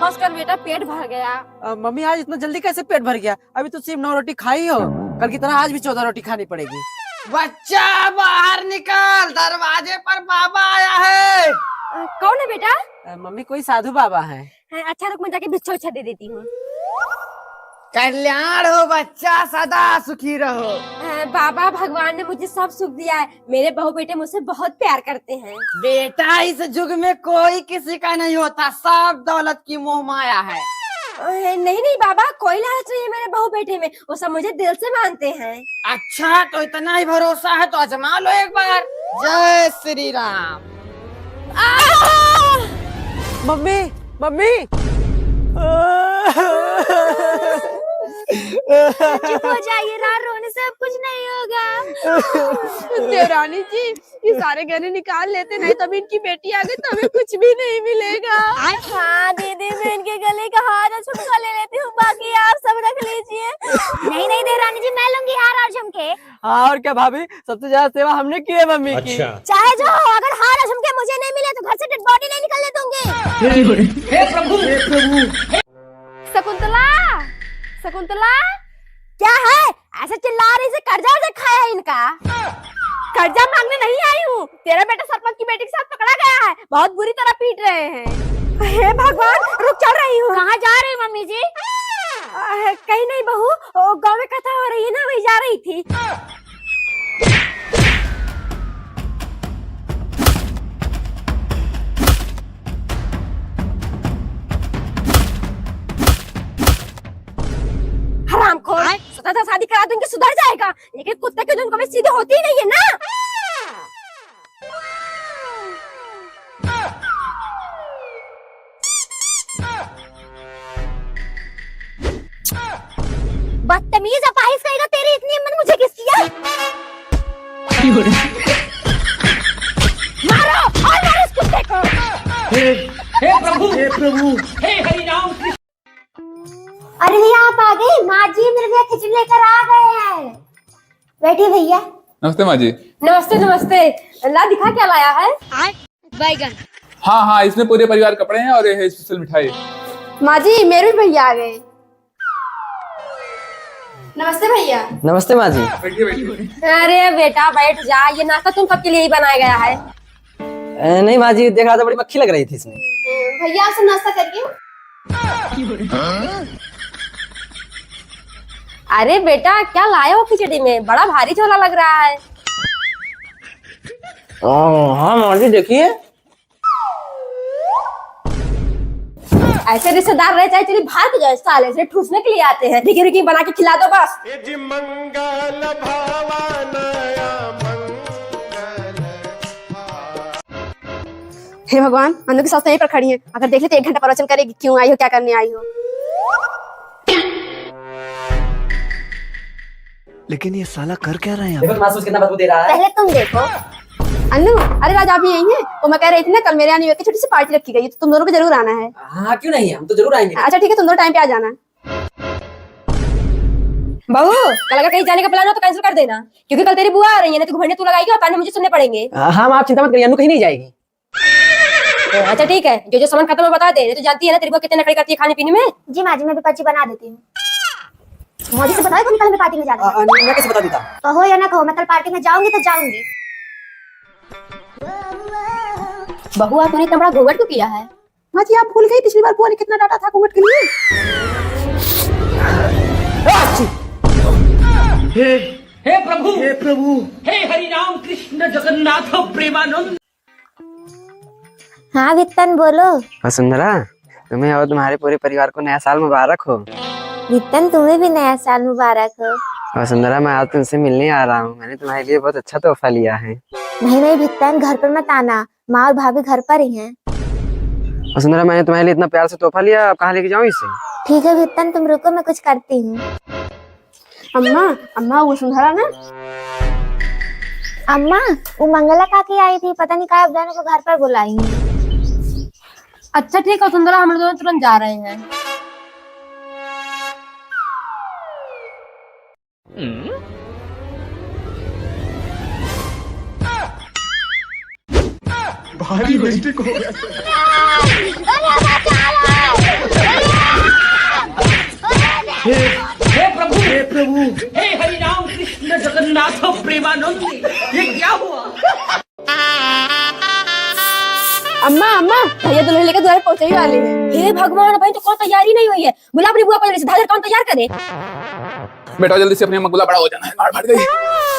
बस कर बेटा, पेट भर गया। मम्मी आज इतना जल्दी कैसे पेट भर गया? अभी तो सिर्फ 9 रोटी खाई हो, कल की तरह आज भी 14 रोटी खानी पड़ेगी। बच्चा बाहर निकल, दरवाजे पर बाबा आया है। कौन है बेटा? मम्मी कोई साधु बाबा है। अच्छा रुक, मैं जाके बिच्छा उच्छा दे देती हूँ। कल्याण हो बच्चा, सदा सुखी रहो। बाबा भगवान ने मुझे सब सुख दिया है, मेरे बहू बेटे मुझसे बहुत प्यार करते हैं। बेटा इस युग में कोई किसी का नहीं होता, सब दौलत की मोह माया है। नहीं नहीं बाबा, कोई लालच नहीं है मेरे बहू बेटे में, वो सब मुझे दिल से मानते हैं। अच्छा तो इतना ही भरोसा है तो आजमा लो एक बार। जय श्री राम। मम्मी मम्मी चुप हो जाइए, रोने से अब कुछ नहीं होगा। देवरानी जी, ये सारे गहने निकाल लेते, नहीं तभी इनकी बेटी आ गई तो हमें कुछ भी नहीं मिलेगा। हाँ दीदी, मैं इनके गले का हार और झुमका ले लेती हूँ, बाकी आप सब रख लीजिए। नहीं नहीं देवरानी जी, मैं लूंगी हार और झुमके। हाँ और क्या भाभी, सबसे ज्यादा सेवा हमने की है मम्मी की। चाहे जो हो, अगर हार और झुमके मुझे नहीं मिले तो घर से डेड बॉडी नहीं निकलने दूंगी। हे प्रभु, हे प्रभु। शकुंतला, शकुंतला क्या है? ऐसे चिल्ला रही से कर्जा से खाया है इनका। कर्जा मांगने नहीं आई हूँ, तेरा बेटा सरपंच की बेटी के साथ पकड़ा गया है, बहुत बुरी तरह पीट रहे हैं। हे भगवान, रुक, चल रही हूँ। कहाँ जा रही मम्मी जी? कहीं नहीं बहू, गाँव में कथा हो रही है ना, वही जा रही थी। हरामखोर, स्वतः शादी करा दूंगी सुधर जाएगा, लेकिन कुत्ते की धुन कभी सीधी होती ही नहीं है ना। बदतमीज अपाहिज कहेगा, तेरी इतनी हिम्मत मुझे किसकी है? मारो और मारो इस कुत्ते को। हे प्रभु, हे प्रभु, हे हरि राम। अरे भैया आप आ गए, माँ जी मेरे लिए खिचड़ी लेकर आ गए हैं। बैठिए भैया। नमस्ते माँ जी। नमस्ते नमस्ते। ला दिखा क्या लाया है? बैगन। हाँ हाँ, इसमें पूरे परिवार कपड़े हैं और ये है स्पेशल मिठाई। माँ जी मेरे भी भैया आ गए। नमस्ते भैया। नमस्ते माँ जी। बैठिए बैठिए। अरे बेटा बैठ जा, ये नाश्ता तुम सबके लिए ही बनाया गया है। नहीं माँ जी, देख रहा था बड़ी मक्खी लग रही थी इसमें। भैया आप सब नाश्ता करिए। अरे बेटा क्या लाए हो खिचड़ी में, बड़ा भारी झोला लग रहा है। हाँ माँ जी देखिए। ऐसे रिश्तेदार रहे चाहे चलिए बाहर के जाए, साले से ठूसने के लिए आते हैं। देखिए रुकी, बना के खिला दो बस। हे भगवान, मनु की सास यहीं पर खड़ी है, अगर देख ले तो 1 घंटा प्रवचन करेगी, क्यों आई हो, क्या करने आई हो। लेकिन ये साला कर क्या रहे हैं? देखो मासूस कितना बदबू दे रहा है। पहले तुम देखो। अन्नू, अरे राज आप भी यही हैं? तो मैं कह रही थी ना, कल मेरे आने की छोटी सी पार्टी रखी गई है, तो तुम दोनों को जरूर आना है। हाँ क्यों नहीं, हम तो जरूर आएंगे। अच्छा ठीक है, तुम दोनों टाइम पे आ जाना। बहू, कल अगर कहीं जाने का प्लान हो तो कैंसिल कर देना, क्योंकि कल तेरी बुआ आ रही है ना, तो घंटे तू लगाएगी और ताने मुझे सुनने पड़ेंगे। हाँ आप चिंता मत करिए, अनु कहीं नहीं जाएगी। अच्छा ठीक है, जो जो सामान खत्म है बता दे, तो जानती है ना तेरी बुआ कितने नखरे करती है खाने पीने में। जी माँ जी, मैं भी पर्ची बना देती हूँ। मोदी से बताओ कल मैं पार्टी में जाना है। मैं कैसे बता देता? कहो या ना कहो, मैं कल पार्टी में जाऊंगी तो जाऊंगी। बहू तूने इतना बड़ा घूंघट क्यों किया है? माँ जी आप भूल गई, पिछली बार बुआ ने कितना डांटा था घूंघट के लिए। हे प्रभु, हे प्रभु, हे हरि राम कृष्ण जगन्नाथ प्रेमानंद। हाँ वित्तन बोलो। वसुंधरा, तुम्हें और तुम्हारे पूरे परिवार को नया साल मुबारक हो। वित्तन तुम्हें भी नया साल मुबारक हो। वसुंधरा मैं आज तुमसे मिलने आ रहा हूँ, मैंने तुम्हारे लिए बहुत अच्छा तोहफा लिया है। नहीं नहीं वित्तन, घर पर मत आना, माँ और भाभी घर पर ही हैं। वसुंधरा मैंने तुम्हारे लिए इतना प्यार से तोहफा लिया, अब कहाँ लेके जाऊँ इसे? ठीक है वित्तन, तुम रुको, मैं कुछ करती हूँ। अम्मा अम्मा, वसुंधरा ना। अम्मा वो मंगला काकी आई थी, पता नहीं कहाँ दोनों को घर पर बुलाई है। अच्छा ठीक है वसुंधरा, हम दोनों तुरंत जा रहे हैं। भारी मिस्टेक हो गया। पहुंचने वाली है। हे भगवान भाई, तो कौन तैयारी नहीं हुई है? बुला अपनी बुआ को, धागर कौन तैयार करे? बेटा जल्दी से अपनी अम्मा गुला बड़ा हो जाना है, मार फाड़ गई।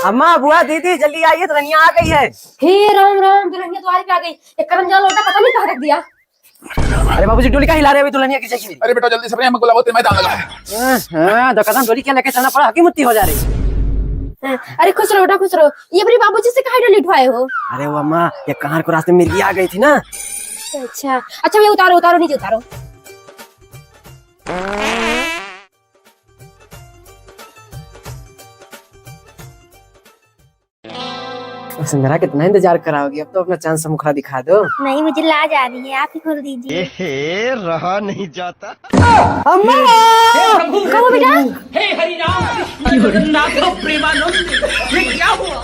अम्मा, बुआ, दीदी जल्दी आइए, दुल्हनिया आ गई है। हे राम राम, दुल्हनिया तो आ गई। एक करंजा लोटा पता नहीं कहाँ रख दिया। अरे बाबूजी, डोली का हिला रहे, अभी दुल्हनिया की चाहिए। अरे बेटा जल्दी से अपनी अम्मा गुला, बहुत मैदान लगा है। हाँ, दो कदम डोली क्या लेके चलना पड़ा, हकी मुत्ती हो जा रही। अरे खुश रहो बेटा, खुश रहो। ये अपने बाबूजी से कहाँ लिटवाए हो? अरे वो अम्मा, ये कहार को रास्ते में मिर्गी आ गई थी ना। अच्छा अच्छा, ये उतारो उतारो, नीचे उतारो। मेरा कितना इंतजार कराओगी, अब तो अपना चांद सा मुखड़ा दिखा दो। नहीं, मुझे लाज आ रही है, आप ही खोल दीजिए। रहा नहीं जाता। अम्मा, प्रभु बेटा, हे हरि राम कृष्ण जगन्नाथ प्रेमानंद, ये क्या हुआ?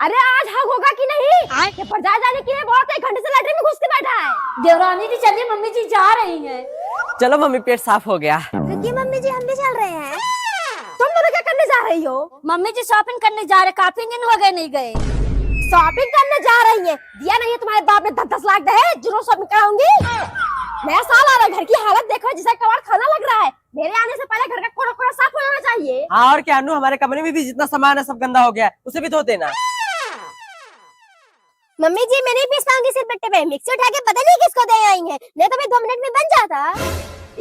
अरे आज हक होगा कि नहीं? ये बाजार जाने के लिए बहुत 1 घंटे से लैट्रिन में घुस के बैठा है। देवरानी जी चलिए, मम्मी जी जा रही हैं। चलो मम्मी, पेट साफ हो गया। रुकिए मम्मी जी, हम भी चल रहे हैं। तुम दोनों क्या करने जा रही हो? मम्मी जी शॉपिंग करने जा रहे, काफी दिन हो गए नहीं गए। शॉपिंग करने जा रही है? दिया नहीं है तुम्हारे बाप ने 10-10 लाख दहेज, जो शॉपिंग कराऊंगी। नया साल आ रहा है, घर की हालत देखो, जैसे कबाड़ खाना लग रहा है। मेरे आने से पहले घर का कोना कोना साफ हो जाना चाहिए। हाँ, और क्या अनु, हमारे कमरे में भी जितना सामान है सब गंदा हो गया, उसे भी धो देना। मम्मी जी, मैं नहीं पीसताऊंगी सिलबट्टे पे, मिक्सी उठा के पता नहीं किसको दे आई है, नहीं तो मैं 2 मिनट में बन जाता।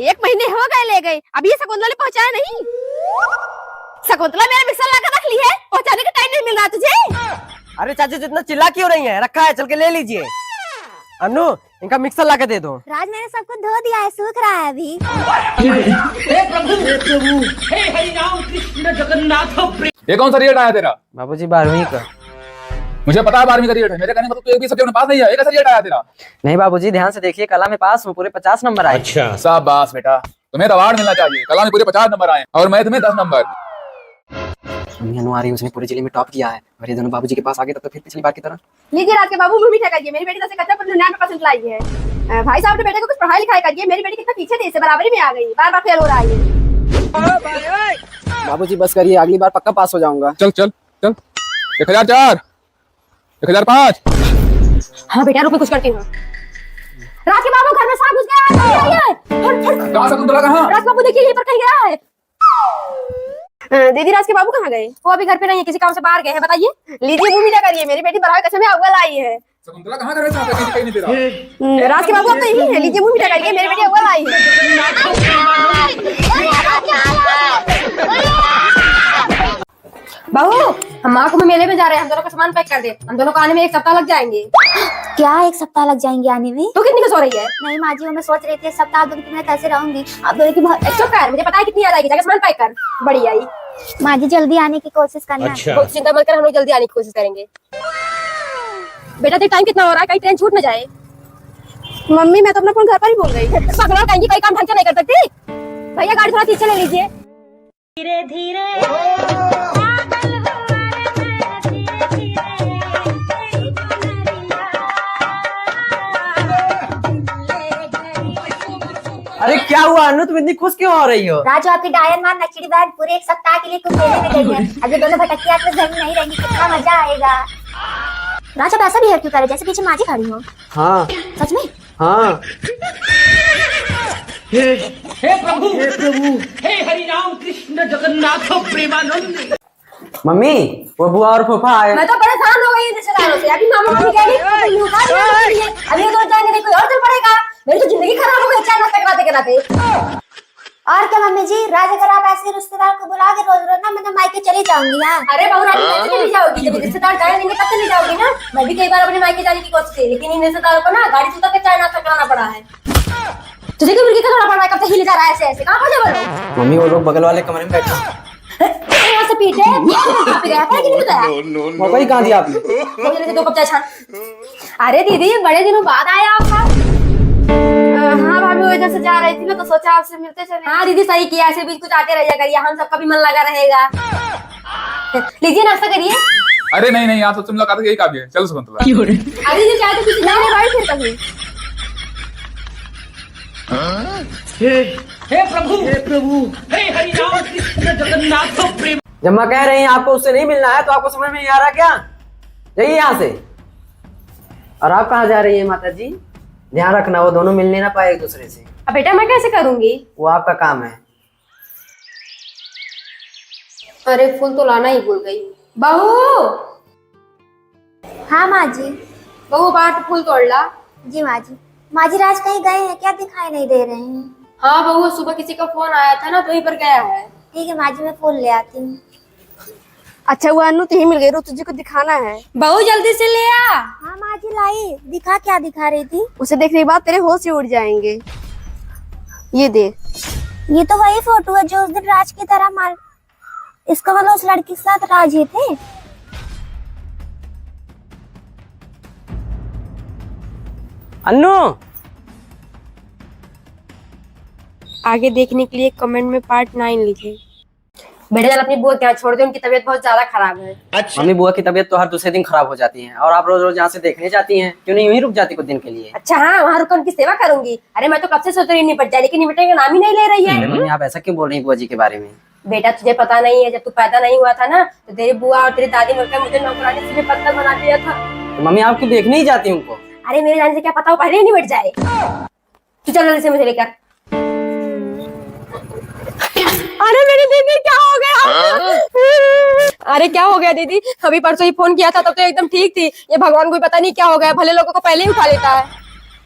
1 महीने हो गए ले गए, अभी ये शकुंतला ने पहुंचाया नहीं। शकुंतला, मेरा मिक्सर लाकर रख ली है, पहुंचाने का टाइम नहीं मिल रहा तुझे। अरे चाची, जितना चिल्ला क्यों रही है? रखा है, चल के ले लीजिए। अनु, इनका मिक्सर ला के दे दो। राज, मैंने सबको धो दिया है, सूख रहा है अभी। हे प्रभु, हे हरि राम कृष्ण जगन्नाथ प्रेम। ये कौन सा रिजल्ट आया तेरा? बाबूजी, 12वीं का। मुझे पता है 12वीं का रिजल्ट है, मेरे कहने मतलब तो एक भी सब्जेक्ट में पास नहीं है। एक कैसा रिजल्ट आया तेरा? नहीं बाबूजी, ध्यान से देखिए, कला में पास हूँ, पूरे 50 नंबर आए। अच्छा, शाबाश बेटा, तुम्हें अवार्ड मिलना चाहिए। कला में पूरे 50 नंबर आए और मैथ में 10 नंबर। अनु आ रही है, उसने पूरे जिले में टॉप किया है, और ये दोनों बाबूजी के पास आ गए तब तो फिर पिछली बार की तरह। लीजिए राज के बाबू, मुंह मीठा करिए। मेरी बेटी 10 से कच्चा 99% लाई है। भाई साहब ने बेटे को कुछ पढ़ाई लिखाई करिए। मेरी बेटी कितना पीछे थी, इससे बराबरी में आ गई, बार-बार फेल हो रहा है। बाबूजी बस करिए, अगली बार पक्का पास हो जाऊंगा। चल चल चल। 1004, 1005। हाँ बेटा, रुको कुछ करती हूँ। राज के बाबू, घर में सांप घुस गया। कहाँ शकुंतला, कहाँ? राज बाबू देखिए, यहीं पर कहीं गया है। दीदी, राज के बाबू कहाँ गए? वो अभी घर पे नहीं है, किसी काम से बाहर गए हैं। बताइए। लीजिए, मुंह मीठा करिए। मेरी बेटी बराबर कसम में अव्वल आई है। शकुंतला कहाँ कर रहे थे? कहीं नहीं तेरा। राज के बाबू अब तो यही है। लीजिए, मुंह मीठा करिए। मेरी बेटी अव्वल आई है। बहू, हम माँ को मेले में जा रहे हैं, हम दोनों का सामान पैक कर दे। हम दोनों को आने में 1 सप्ताह लग जाएंगे। क्या 1 सप्ताह लग जाएंगे आने में? तू कितनी सो रही है? नहीं माँ जी, मैं सोच रही थी सप्ताह 2 दिन में कैसे रहूंगी। आप दोनों की बहुत चुप कर, मुझे पता है कितनी याद आएगी। जाके सामान पैक कर। बड़ी आई। माँ जी, जल्दी आने की कोशिश करना। बहुत चिंता मत कर, हम लोग जल्दी आने की कोशिश करेंगे। बेटा देख, टाइम कितना हो रहा है, कहीं ट्रेन छूट न जाए। मम्मी, मैं तो अपना फोन घर पर ही भूल गई। पकड़ो, कहीं कोई काम ढंग से नहीं कर सकती। भैया गाड़ी थोड़ा पीछे ले लीजिए। धीरे धीरे अरे क्या हुआ अनु, तुम इतनी खुश क्यों हो रही हो? राजू, आपकी डायन मार नचड़ी बहन पूरे 1 सप्ताह के लिए कुछ मेले में गई है। अभी दोनों भटकिया अपने घर में नहीं रहेंगी, कितना मजा आएगा। राजू, ऐसा भी है क्यों करे, जैसे पीछे माँ जी खड़ी हो। हाँ सच में? हाँ। हे प्रभु, हे हरि राम कृष्ण जगन्नाथ प्रेमानंद। मम्मी, वो बुआ और फूफा आए। मैं तो परेशान हो गई रिश्तेदारों से। अभी मामा मम्मी कह रही है अभी ये दोनों जाएंगे, कोई और चल पड़ेगा। मेरी तो जिंदगी खराब हो गई चाय नाश्ता कराते कराते। और क्या मम्मी जी, राज, अगर आप ऐसे रिश्तेदार को बुला के रोज रोज ना, मैं तो मायके चली जाऊंगी। हाँ, अरे बहू रानी, कैसे चली जाओगी? जब रिश्तेदार जाएंगे तब चली जाओगी ना। मैं भी कई बार अपने मायके जाने की कोशिश की, लेकिन इन रिश्तेदारों को ना गाड़ी से उतर के चाय नाश्ता कराना पड़ा है। तुझे क्यों मुर्गी का थोड़ा पड़ रहा है? कब से हिले जा रहा है ऐसे ऐसे? कहाँ पहुंचे बोलो? मम्मी, वो लोग बगल वाले कमरे में बैठे। यहाँ से पीटे गया था कि नहीं बताया? मोबाइल कहाँ दिया आपने? मुझे लेके 2 कप चाय छान। अरे दीदी, बड़े दिनों बाद आया आपका। हाँ भाभी, वो इधर से जा रही थी ना, तो सोचा आपसे मिलते चले। हाँ दीदी, सही किया। ऐसे भी कुछ आते रहिए करिए, हम सबका भी मन लगा रहेगा। लीजिए, नाश्ता करिए। अरे नहीं नहीं, आप सबसे मुलाकात यही काफी है। चलो शकुंतला। अरे दीदी, चाहे तो कुछ नहीं भाई, फिर कभी। हे प्रभु, हे हरि राम कृष्ण जगन्नाथ प्रेम। जब माँ कह रही हैं आपको उससे नहीं मिलना है, तो आपको समझ में नहीं आ रहा क्या? जाइए यहाँ से। और आप कहाँ जा रही हैं माता जी? ध्यान रखना वो दोनों मिलने ना पाए एक दूसरे से। अब बेटा मैं कैसे करूंगी? वो आपका काम है। अरे फूल तो लाना ही भूल गई। बहू, हाँ माँ जी। बहू बाहर फूल तोड़ ला। जी माँ जी। माँ जी राज कहीं गए हैं क्या? दिखाई नहीं दे रहे हैं। हाँ बहू, सुबह किसी का फोन आया था ना, तो वहीं पर गया है। ठीक है माँ जी, मैं फूल ले आती हूँ। अच्छा हुआ अनु तू ही मिल गई, रो तुझे को दिखाना है। बहू जल्दी से ले आ। हाँ माँ जी लाई। दिखा, क्या दिखा रही थी? उसे देखने के बाद तेरे होश ही उड़ जाएंगे। ये देख। ये तो वही फोटो है जो उस दिन राज की तरह मार, इसका मतलब उस लड़की के साथ राज ही थे। अन्नू, आगे देखने के लिए कमेंट में पार्ट 9 लिखे। बेटा चल अपनी बुआ के यहाँ छोड़ दे, उनकी तबीयत बहुत ज्यादा खराब है। मम्मी बुआ की तबीयत तो हर दूसरे दिन खराब हो जाती है, और आप रोज रोज यहाँ से देखने जाती हैं, क्यों नहीं यूं ही रुक जाती कुछ दिन के लिए? अच्छा हाँ, वहाँ रुक उनकी सेवा करूंगी। अरे मैं तो कब से सोच रही निपट जाए, लेकिन निपटने का नाम ही नहीं ले रही है। अरे मम्मी आप ऐसा क्यों बोल रही हैं बुआ जी के बारे में? बेटा तुझे पता नहीं है, जब तू पैदा नहीं हुआ था ना, तो तेरी बुआ और तेरी दादी मिलकर मुझे नौकरानी से भी पत्थर बना दिया था। तो मम्मी आप क्यों देखने ही जाती हैं उनको? अरे मेरे जाने से क्या पता, वो पहले ही निपट जाए। तू चल जल्दी से मुझे लेकर। अरे मेरी दीदी क्या हो गया? अरे क्या हो गया दीदी? अभी परसों ही फोन किया था तब तो एकदम ठीक थी। ये भगवान को भी पता नहीं क्या हो गया, भले लोगों को पहले ही उठा लेता है।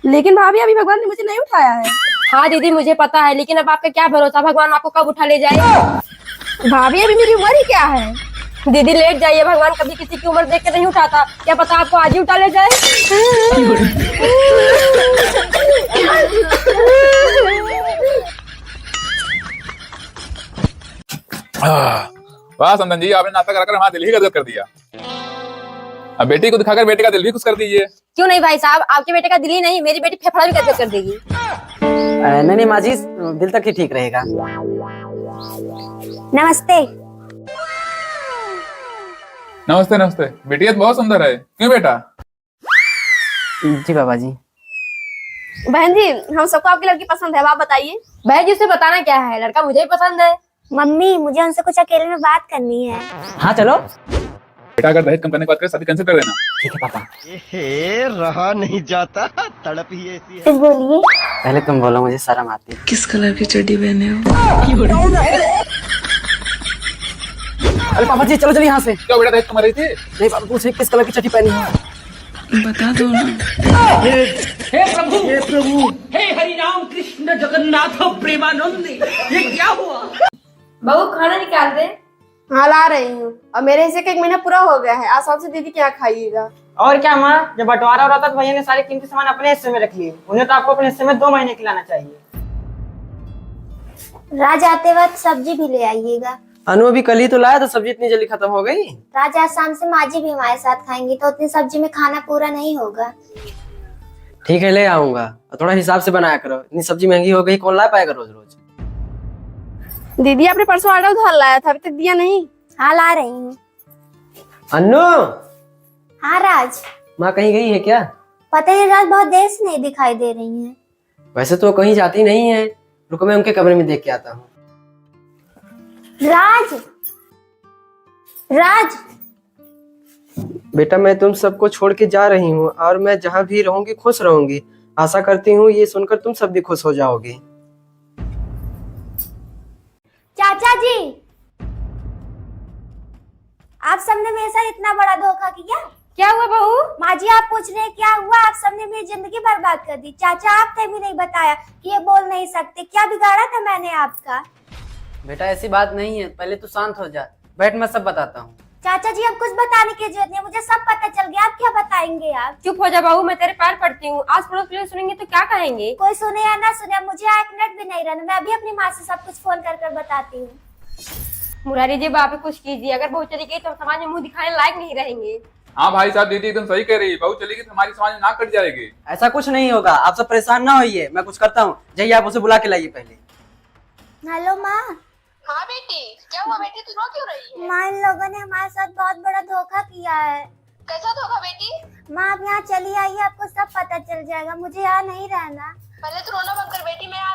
लेकिन भाभी अभी भगवान ने मुझे नहीं उठाया है। हाँ दीदी मुझे पता है, लेकिन अब आपका क्या भरोसा, भगवान आपको कब उठा ले जाए। भाभी अभी मेरी उम्र ही क्या है? दीदी लेट जाइए, भगवान कभी किसी की उम्र देख कर नहीं उठाता, क्या पता आपको आज ही उठा ले जाए। वाह समधन जी, आपने नाश्ता कराकर हमारा दिल ही गदगद कर दिया। अब बेटी को दिखाकर बेटे का दिल भी खुश कर दीजिए। क्यों नहीं भाई साहब, आपके बेटे का दिल ही नहीं, मेरी बेटी फेफड़ा भी गदगद कर देगी। नहीं माँ जी, दिल तक ही ठीक रहेगा। नमस्ते। नमस्ते नमस्ते। बेटी तो बहुत सुंदर है, क्यों बेटा? जी बाबा जी। बहन जी हम सबको आपकी लड़की पसंद है, आप बताइए। बहन जी उससे बताना क्या है, लड़का मुझे भी पसंद है। मम्मी मुझे उनसे कुछ अकेले में बात करनी है। हाँ चलो। बेटा अगर दहेज कम करने की बात करें, शादी कैंसिल कर देना। ठीक है पापा। रहा नहीं जाता, तड़प ही ऐसी है। फिर बोलिए। पहले तुम बोलो, मुझे शर्म आती है। किस कलर की चड्डी पहने हो? अरे पापा जी चलो चलो यहाँ से। क्या बेटा दहेज कमा रही थी? नहीं पापा पूछ रही किस कलर की चड्डी पहनी है। बता दो ना। हे प्रभु, हे हरि राम कृष्ण जगन्नाथ प्रेमानंद, ये क्या हुआ? बहू खाना निकाल दे। हाँ ला रही हूँ, और मेरे हिस्से का 1 महीना पूरा हो गया है, आज शाम से दीदी के यहाँ खाइएगा। और क्या माँ, जब बंटवारा हो रहा था तो भैया ने सारे कीमती सामान अपने हिस्से में रख लिए, उन्हें तो आपको अपने हिस्से में 2 महीने खिलाना चाहिए। राज आते वक्त सब्जी भी ले आइएगा। अनु अभी कल ही तो लाया था, सब्जी इतनी जल्दी खत्म हो गई? राज आज शाम से माँ जी भी हमारे साथ खाएंगी, तो उतनी सब्जी में खाना पूरा नहीं होगा। ठीक है ले आऊंगा, थोड़ा हिसाब से बनाया करो, इतनी सब्जी महंगी हो गई, कौन ला पाएगा रोज रोज? दीदी आपने परसों आटा उधार लाया था, अभी तक दिया नहीं। हाँ ला रही हूँ। अन्नू। हाँ राज। माँ कहीं गई है क्या? पता नहीं राज बहुत देर से नहीं दिखाई दे रही है। वैसे तो कहीं जाती नहीं है, रुको मैं उनके कमरे में देख के आता हूँ। राज, राज। बेटा मैं तुम सबको छोड़ के जा रही हूँ, और मैं जहाँ भी रहूंगी खुश रहूंगी। आशा करती हूँ ये सुनकर तुम सब भी खुश हो जाओगे। चाचा जी, आप सबने मेरे साथ इतना बड़ा धोखा किया। क्या हुआ बहू? माँ जी आप पूछ रहे हैं क्या हुआ? आप सबने मेरी जिंदगी बर्बाद कर दी। चाचा आपने भी नहीं बताया कि ये बोल नहीं सकते, क्या बिगाड़ा था मैंने आपका? बेटा ऐसी बात नहीं है, पहले तू शांत हो जा, बैठ मैं सब बताता हूँ। चाचा जी अब कुछ बताने की जरूरत नहीं, मुझे सब पता चल गया। आप क्या बताएंगे? आप चुप हो जा बहू, मैं तेरे पैर पड़ती हूँ। आस पड़ोस के लोग सुनेंगे तो क्या कहेंगे? कोई सुने या ना सुने, मुझे 1 मिनट भी नहीं रहना। मैं अभी अपनी माँ से सब कुछ फोन कर कर बताती हूँ। मुरारी जी बाप कुछ कीजिए, अगर बहू चली गई तो समाज में मुंह दिखाने लायक नहीं रहेंगे। हाँ भाई साहब, दीदी एकदम सही कह रही है, बहू चलेगी तो हमारी समाज में नाक कट जाएगी। ऐसा कुछ नहीं होगा, आप सब परेशान ना होइए, मैं कुछ करता हूँ। जाइए आप उसे बुला के लाइए पहले। हेलो माँ। हाँ बेटी, क्या हुआ बेटी, तू रो क्यों रही है? माँ इन लोगों ने हमारे साथ बहुत बड़ा धोखा किया है। कैसा धोखा बेटी? माँ आप यहाँ चली आइए, आपको सब पता चल जाएगा। मुझे यहाँ नहीं रहना। पहले तू रोना बंद कर बेटी, मैं आ